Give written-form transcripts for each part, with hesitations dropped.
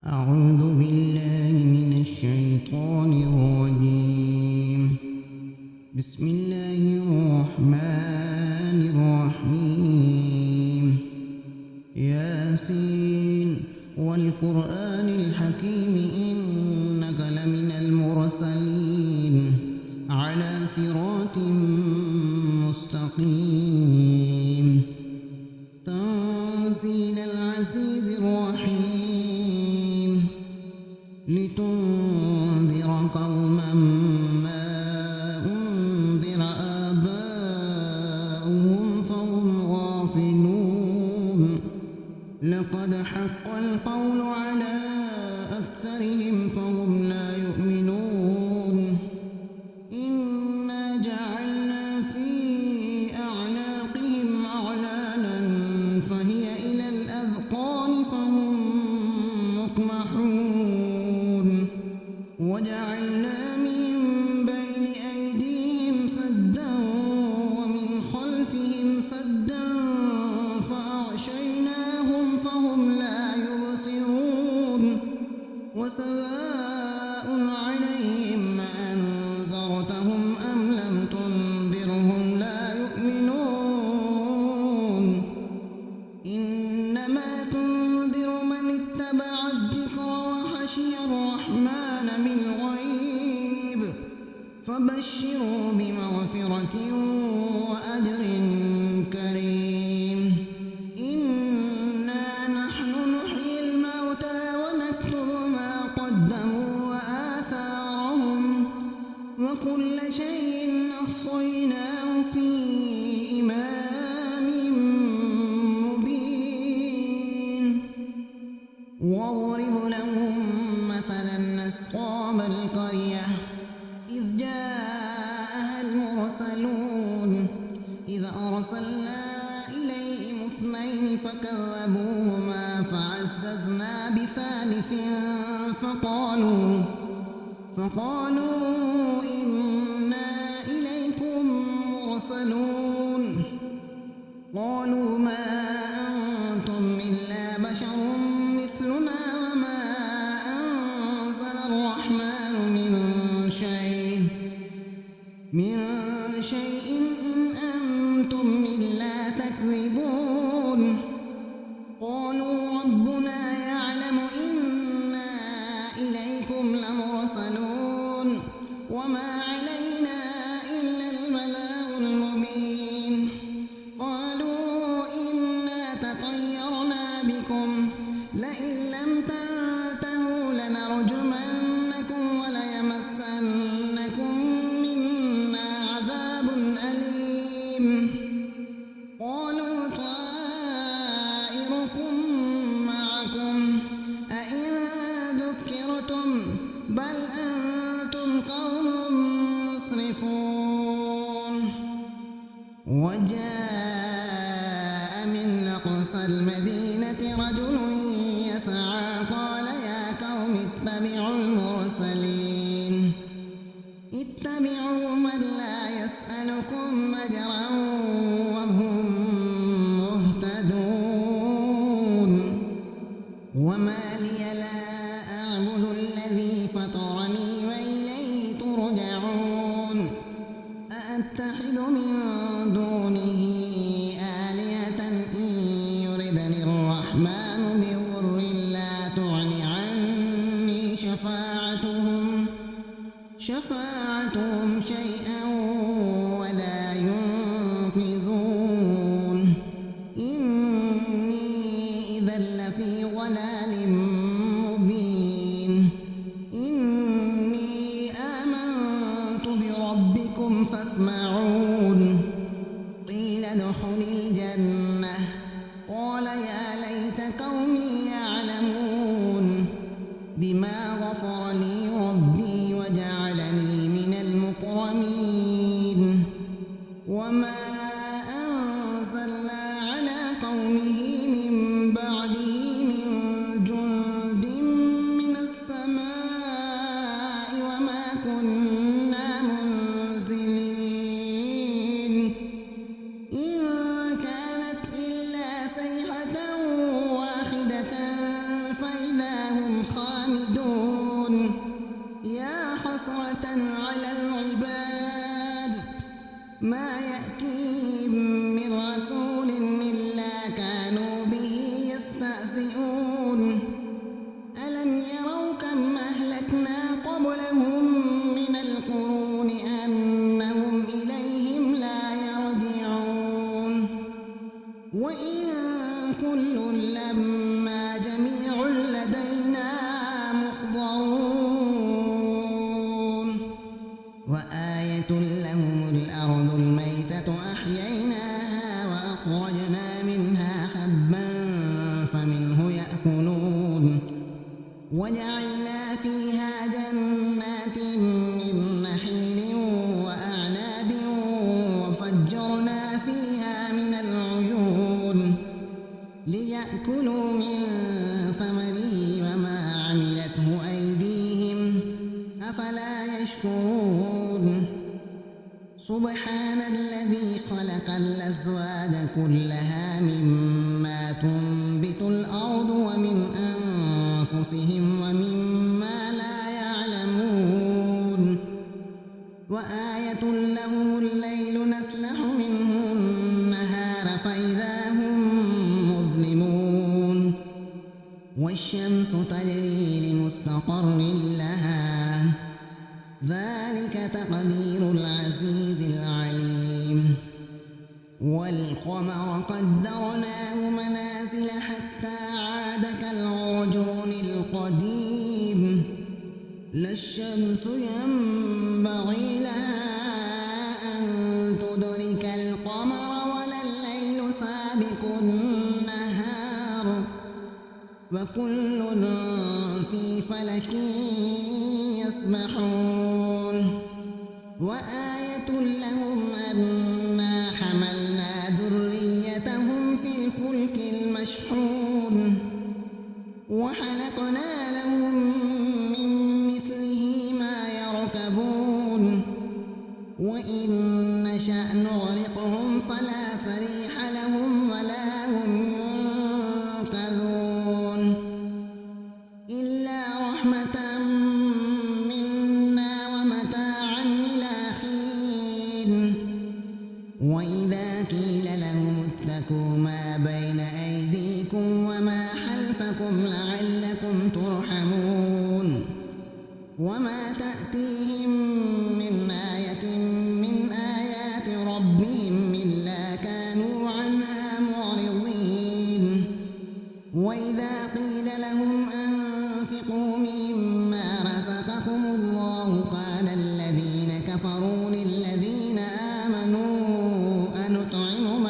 أعوذ بالله من الشيطان الرجيم. بسم الله الرحمن الرحيم. ياسين والقرآن الحكيم إنك لمن المرسلين على صراط مستقيم. تنزيل العزيز الرحيم لتنذر قوما ما أنذر آباؤهم فهم غافلون. لقد حق القول على أكثرهم فهم لا يؤمنون. إنا جعلنا في أعناقهم أغلالا فهي إلى الأذقان فهم مقمحون. وجعلنا من بين أيديهم سدا ومن خلفهم سدا فأغشيناهم فهم لا يبصرون. وسواء عليهم أنذرتهم أم لم تنذرهم لا يؤمنون. إنما تنذر من اتبع الذكر وخشي الرحمن بالغيب فبشروا بمغفرة وأجر كريم. إنا نحن نحيي الموتى ونكتب ما قدموا وآثارهم وكل شيء أحصيناه في إمام مبين. واضرب لهم مثلا أصحاب القرية إذ جاءها المرسلون إذ أرسلنا إليهم اثنين فكذبوهما فعززنا بثالث فقالوا إنا إليكم مرسلون. قالوا ما أنتم إلا بشر مثلنا وما أنزل الرحمن من شيء إن أنتم إلا تكذبون. قالوا ربنا يعلم إنا إليكم لمرسلون وما علينا إلا البلاغ المبين. قالوا إنا تطيرنا بكم لئن لم تنتهوا لنرجمنكم وليمسنكم منا عذاب أليم. قالوا طائركم معكم أئن ذكرتم بل أنتم قوم مسرفون. وجاء من أقصى المدينة رجل يسعى قال يا قوم اتبعوا المرسلين اتبعوا من لا يسألكم أجرا وهم مهتدون. وما لي لا أعبد الذي فطرني وإليه ترجعون. أأتخذ من دونه آلهة إن يردني الرحمن بضر لا تغن عني شفاعتهم شيئا ولا ينقذون. إني إذا لفي ضلال مبين. إني آمنت بربكم فاسمعون. قيل ادخل الجنة قال يا ليت قومي يعلمون بما غفر لي ربي وجعلني من المكرمين. وما أنزلنا على قومه من بعده من جند من السماء وما كنا منزلين. خامدون يا حسرة على العباد ما يأتيهم من رسول إلا كانوا به يستهزئون ألم يروا كم أهلكنا قبلهم من القرون أنهم إليهم لا يرجعون وإن كل لما جميع لدينا محضرون وآية لهم الأرض الميتة أحييناها وأخرجنا منها حبا فمنه يأكلون وجعلنا فيها جنات من نخيل وأعناب وفجرنا فيها من العيون ليأكلوا من ثمره وما عملته أيديهم أفلا يشكرون سبحان الذي خلق الأزواج كلها مما تنبت الأرض ومن أنفسهم ومما لا يعلمون وآية لهم الليل نسلخ منه النهار فإذا هم مظلمون والشمس تجري لمستقر لها ذلك تقدير العزيز العليم والقمر قدرناه منازل حتى عاد كالعرجون القديم لا الشمس ينبغي لها أن تدرك القمر ولا الليل سابق النهار وكل في فلك يسبحون وآية لهم أنا حملنا ذريتهم في الفلك المشحون وخلقنا لهم من مثله ما يركبون وإن نشأ نغرقهم فلا صريخ لهم ولا هم ينقذون إلا رحمة منا ومتاعا إلى حين وإذا قيل لهم اتقوا ما بين أيديكم وما خلفكم لعلكم ترحمون وما تأتيهم من آية من آيات ربهم إلا كانوا عنها معرضين وإذا قيل لهم أنفقوا مما رزقكم الله قال الذين كفروا للذين آمنوا أنطعم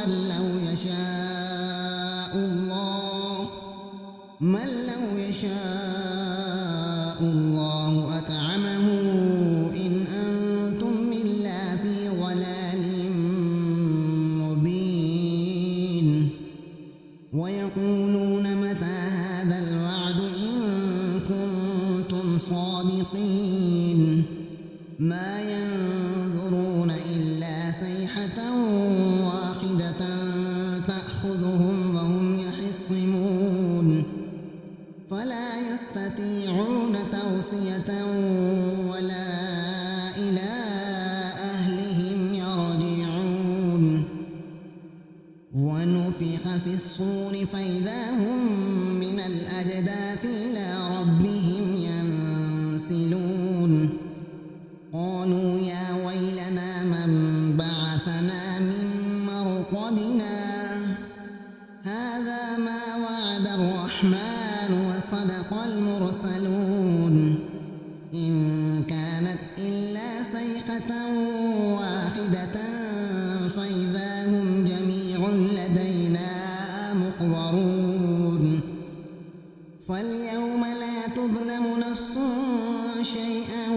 من لو يشاء الله أطعمه إن أنتم إلا في ضلال مبين ويقولون متى هذا الوعد إن كنتم صادقين ما ينظرون إلا صيحة واحدة تأخذهم وهم يخصمون فلا يستطيعون توصية ولا إلى أهلهم يرجعون ونفخ في الصور فإذا هم من الأجداث إلى ربهم ينسلون قالوا يا ويلنا من بعثنا من مرقدنا هذا ما وعد الرحمن وصدق المرسلون إن كانت إلا صيحة واحدة فإذا هم جميع لدينا محضرون فاليوم لا تظلم نفس شيئا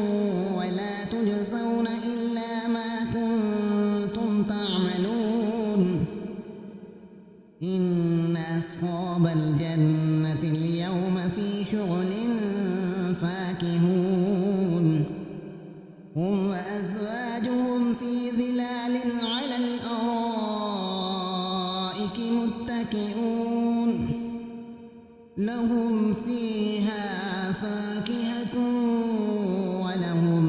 ولا تجزون إلا ما كنتم تعملون إن أصحاب الجنة اليوم في شغل فاكهون هم وأزواجهم في ظلال على الأرائك متكئون لهم فيها ميت ولهم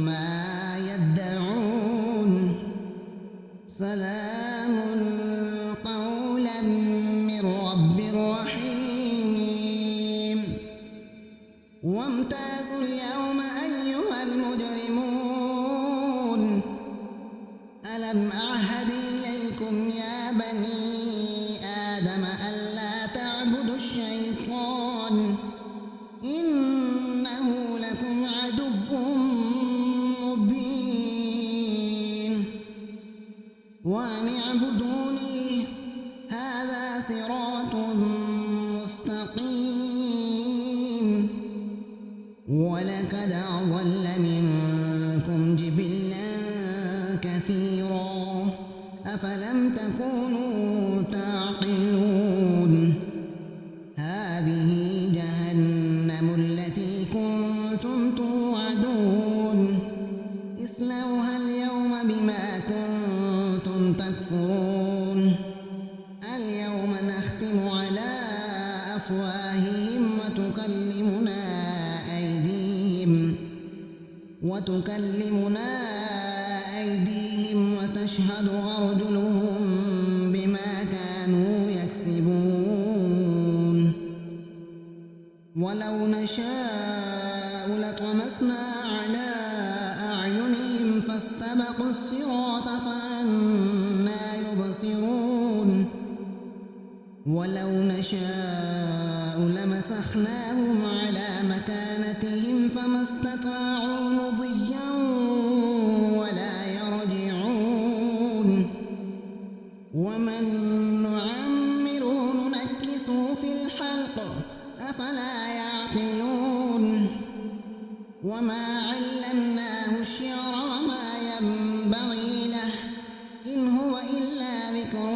ما يدعون سلام قولا من رب رحيم وامتازوا اليوم أيها المجرمون ألم أعهد إليكم يا بني آدم ألا تعبدوا الشيطان إنه لكم عدو مبين وأن اعبدوني هذا صراط مستقيم ولقد أضل منكم جبلا كثيرا أفلم تكونوا تعقلون هذه جهنم التي كنتم توعدون اصلوها اليوم بما كنتم تكفرون اليوم نختم على أفواههم وتكلمنا أيديهم وتشهد أرجلهم بما كانوا يكسبون ولو نشاء لطمسنا على أعينهم فاستبقوا الصراط فأنى يبصرون ولو نشاء لمسخناهم على مكانتهم فما استطاعوا مضيا ولا يرجعون ومن نعمره ننكسه في الخلق أفلا يعقلون وما علمناه الشعر وما ينبغي له إن هو إلا ذكر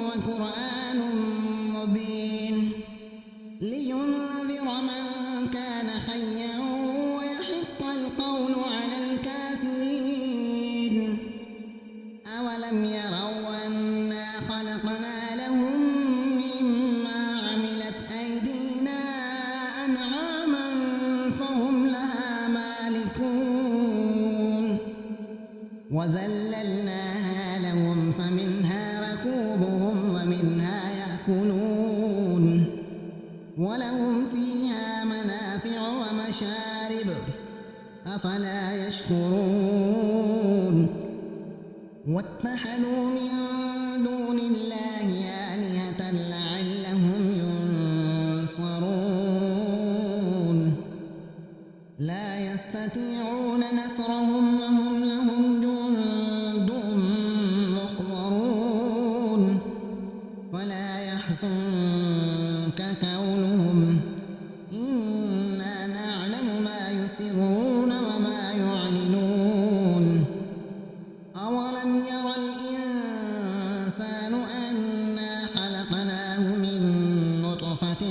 وقرآن مبين لينذر من كان حيا ويحق القول على الكافرين أولم يروا أنا خلقنا لهم مما عملت أيدينا أنعاما فهم لها مالكون وذللناها لهم فمنها ركوبهم ومنها يأكلون ولهم فيها منافع ومشارب أفلا يشكرون واتخذوا من دون الله آلهة لعلهم ينصرون لا يستطيعون نصرهم وهم لهم جند محضرون ولا يحزنك قولهم إنا نعلم ما يسرون وما يعلنون أولم ير الإنسان أنا خلقناه من نطفة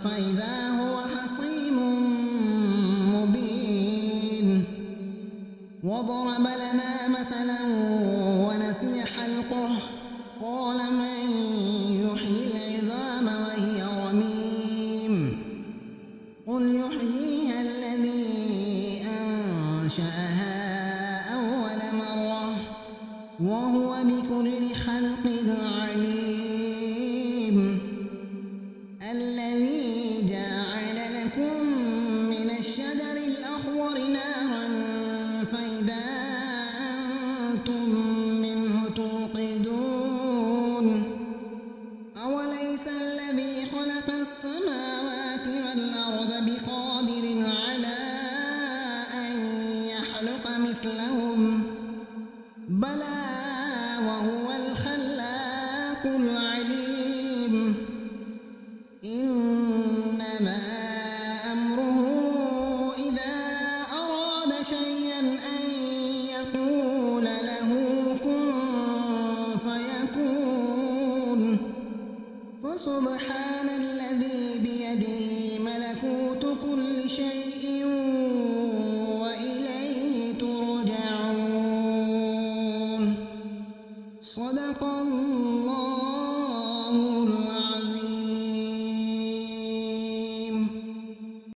فإذا هو خصيم مبين وضرب لنا مثلا ونسي خلقه قال من يحيي العظام وهي رميم قل يحييها الذي أنشأها أول مرة وهو بكل خلق عليم الذي جعل لكم من الشجر الأخضر نارا فإذا أنتم منه توقدون أوليس الذي خلق السماوات والأرض بقادر على أن يخلق مثلهم بلى وهو الخلاق العليم إنما أمره إذا أراد شيئا أن يقول له كن فيكون فسبحان الذي بيده ملكوت كل شيء